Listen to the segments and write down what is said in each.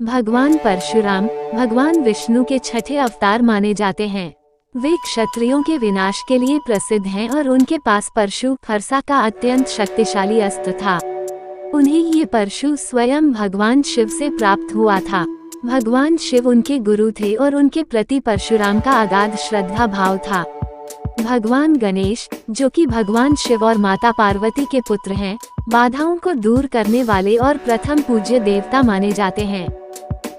भगवान परशुराम भगवान विष्णु के छठे अवतार माने जाते हैं। वे क्षत्रियों के विनाश के लिए प्रसिद्ध हैं और उनके पास परशु फरसा का अत्यंत शक्तिशाली अस्त्र था। उन्हें ये परशु स्वयं भगवान शिव से प्राप्त हुआ था। भगवान शिव उनके गुरु थे और उनके प्रति परशुराम का अगाध श्रद्धा भाव था। भगवान गणेश, जो कि भगवान शिव और माता पार्वती के पुत्र हैं, बाधाओं को दूर करने वाले और प्रथम पूज्य देवता माने जाते हैं।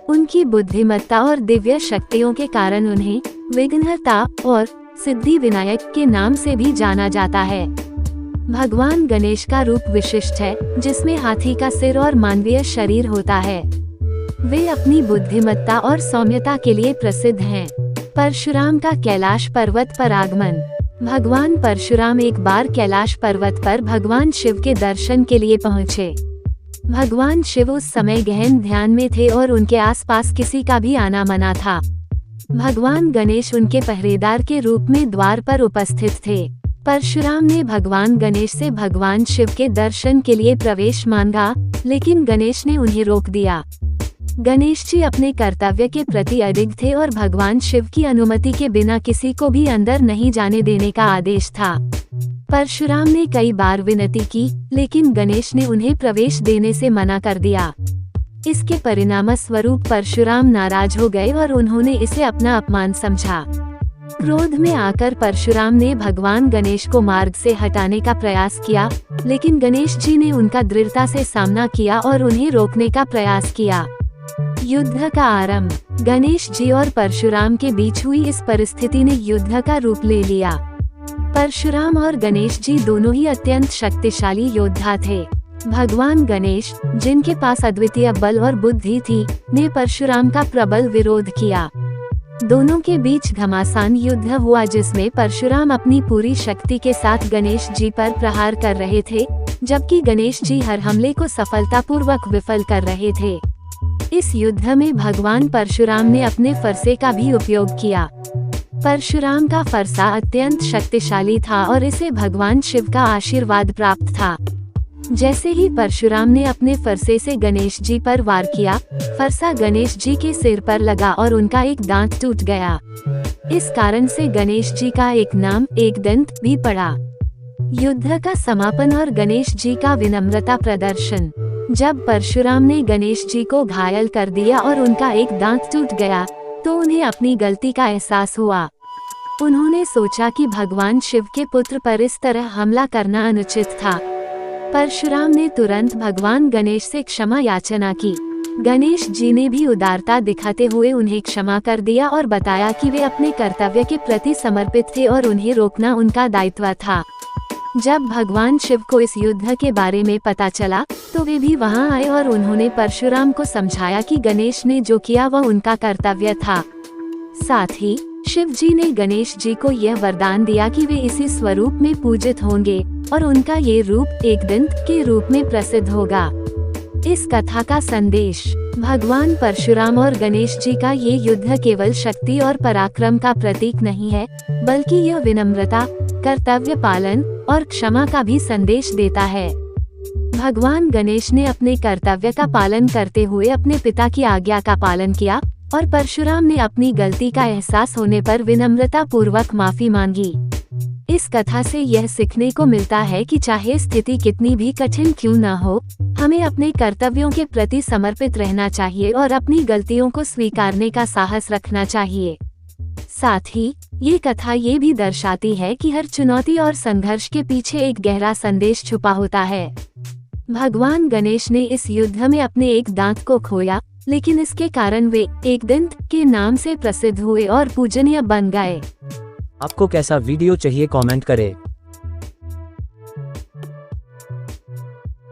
उनकी बुद्धिमत्ता और दिव्य शक्तियों के कारण उन्हें विघ्नहर्ता और सिद्धि विनायक के नाम से भी जाना जाता है। भगवान गणेश का रूप विशिष्ट है, जिसमें हाथी का सिर और मानवीय शरीर होता है। वे अपनी बुद्धिमत्ता और सौम्यता के लिए प्रसिद्ध हैं। परशुराम का कैलाश पर्वत पर आगमन। भगवान परशुराम एक बार कैलाश पर्वत पर भगवान शिव के दर्शन के लिए पहुँचे। भगवान शिव उस समय गहन ध्यान में थे और उनके आसपास किसी का भी आना मना था। भगवान गणेश उनके पहरेदार के रूप में द्वार पर उपस्थित थे। परशुराम ने भगवान गणेश से भगवान शिव के दर्शन के लिए प्रवेश मांगा, लेकिन गणेश ने उन्हें रोक दिया। गणेश जी अपने कर्तव्य के प्रति अडिग थे और भगवान शिव की अनुमति के बिना किसी को भी अंदर नहीं जाने देने का आदेश था। परशुराम ने कई बार विनती की, लेकिन गणेश ने उन्हें प्रवेश देने से मना कर दिया। इसके परिणामस्वरूप परशुराम नाराज हो गए और उन्होंने इसे अपना अपमान समझा। क्रोध में आकर परशुराम ने भगवान गणेश को मार्ग से हटाने का प्रयास किया, लेकिन गणेश जी ने उनका दृढ़ता से सामना किया और उन्हें रोकने का प्रयास किया। युद्ध का आरंभ। गणेश जी और परशुराम के बीच हुई इस परिस्थिति ने युद्ध का रूप ले लिया। परशुराम और गणेश जी दोनों ही अत्यंत शक्तिशाली योद्धा थे। भगवान गणेश, जिनके पास अद्वितीय बल और बुद्धि थी, ने परशुराम का प्रबल विरोध किया। दोनों के बीच घमासान युद्ध हुआ, जिसमें परशुराम अपनी पूरी शक्ति के साथ गणेश जी पर प्रहार कर रहे थे, जबकि गणेश जी हर हमले को सफलतापूर्वक विफल कर रहे थे। इस युद्ध में भगवान परशुराम ने अपने फरसे का भी उपयोग किया। परशुराम का फरसा अत्यंत शक्तिशाली था और इसे भगवान शिव का आशीर्वाद प्राप्त था। जैसे ही परशुराम ने अपने फरसे से गणेश जी पर वार किया, फरसा गणेश जी के सिर पर लगा और उनका एक दांत टूट गया। इस कारण से गणेश जी का एक नाम एकदंत भी पड़ा। युद्ध का समापन और गणेश जी का विनम्रता प्रदर्शन। जब परशुराम ने गणेश जी को घायल कर दिया और उनका एक दांत टूट गया, तो उन्हें अपनी गलती का एहसास हुआ। उन्होंने सोचा कि भगवान शिव के पुत्र पर इस तरह हमला करना अनुचित था। परशुराम ने तुरंत भगवान गणेश से क्षमा याचना की। गणेश जी ने भी उदारता दिखाते हुए उन्हें क्षमा कर दिया और बताया कि वे अपने कर्तव्य के प्रति समर्पित थे और उन्हें रोकना उनका दायित्व था। जब भगवान शिव को इस युद्ध के बारे में पता चला, तो वे भी वहां आए और उन्होंने परशुराम को समझाया कि गणेश ने जो किया वह उनका कर्तव्य था। साथ ही शिव जी ने गणेश जी को यह वरदान दिया कि वे इसी स्वरूप में पूजित होंगे और उनका ये रूप एकदंत के रूप में प्रसिद्ध होगा। इस कथा का संदेश। भगवान परशुराम और गणेश जी का ये युद्ध केवल शक्ति और पराक्रम का प्रतीक नहीं है, बल्कि यह विनम्रता, कर्तव्य पालन और क्षमा का भी संदेश देता है। भगवान गणेश ने अपने कर्तव्य का पालन करते हुए अपने पिता की आज्ञा का पालन किया और परशुराम ने अपनी गलती का एहसास होने पर विनम्रता पूर्वक माफी मांगी। इस कथा से यह सीखने को मिलता है कि चाहे स्थिति कितनी भी कठिन क्यों न हो, हमें अपने कर्तव्यों के प्रति समर्पित रहना चाहिए और अपनी गलतियों को स्वीकारने का साहस रखना चाहिए। साथ ही ये कथा ये भी दर्शाती है कि हर चुनौती और संघर्ष के पीछे एक गहरा संदेश छुपा होता है। भगवान गणेश ने इस युद्ध में अपने एक दांत को खोया, लेकिन इसके कारण वे एकदंत के नाम से प्रसिद्ध हुए और पूजनीय बन गए। आपको कैसा वीडियो चाहिए कमेंट करें।